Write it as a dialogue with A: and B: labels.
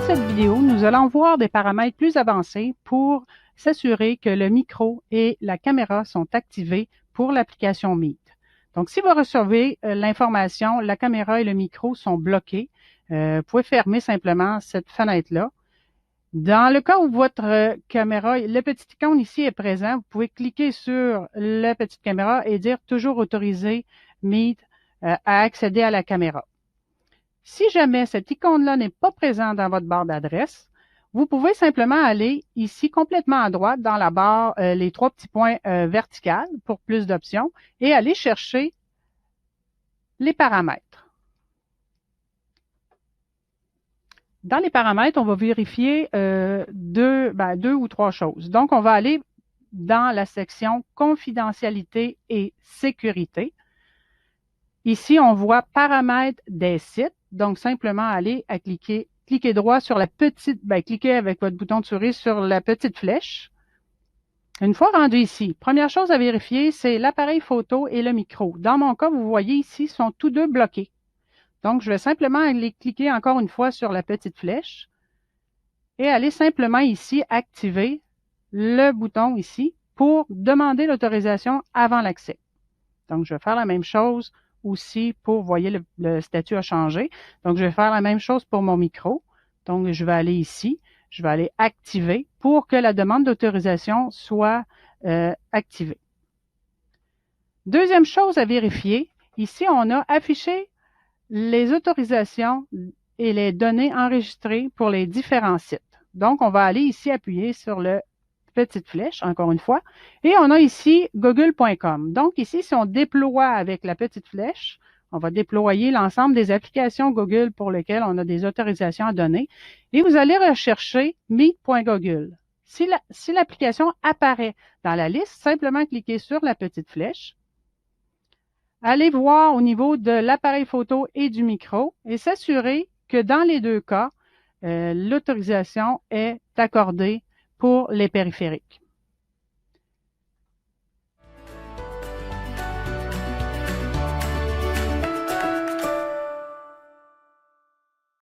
A: cette vidéo, nous allons voir des paramètres plus avancés pour s'assurer que le micro et la caméra sont activés pour l'application Meet. Donc, si vous recevez l'information, la caméra et le micro sont bloqués, vous pouvez fermer simplement cette fenêtre-là. Dans le cas où votre caméra, le petit icône ici est présent, vous pouvez cliquer sur la petite caméra et dire « Toujours autoriser Meet à accéder à la caméra ». Si jamais cette icône-là n'est pas présente dans votre barre d'adresse, vous pouvez simplement aller ici complètement à droite dans la barre, les trois petits points verticales pour plus d'options et aller chercher les paramètres. Dans les paramètres, on va vérifier deux ou trois choses. Donc, on va aller dans la section confidentialité et sécurité. Ici, on voit paramètres des sites. Donc, simplement aller à cliquer droit sur la petite, cliquez avec votre bouton de souris sur la petite flèche. Une fois rendu ici, première chose à vérifier, c'est l'appareil photo et le micro. Dans mon cas, vous voyez ici, sont tous deux bloqués. Donc, je vais simplement aller cliquer encore une fois sur la petite flèche et aller simplement ici activer le bouton ici pour demander l'autorisation avant l'accès. Donc, je vais faire la même chose aussi pour, vous voyez, le statut a changé. Donc, je vais faire la même chose pour mon micro. Donc, je vais aller ici, je vais aller activer pour que la demande d'autorisation soit activée. Deuxième chose à vérifier, ici, on a affiché les autorisations et les données enregistrées pour les différents sites. Donc, on va aller ici appuyer sur le petite flèche, encore une fois, et on a ici google.com. Donc, ici, si on déploie avec la petite flèche, on va déployer l'ensemble des applications Google pour lesquelles on a des autorisations à donner, et vous allez rechercher meet.google. Si l'application apparaît dans la liste, simplement cliquez sur la petite flèche. Allez voir au niveau de l'appareil photo et du micro et s'assurer que dans les deux cas, l'autorisation est accordée pour les périphériques.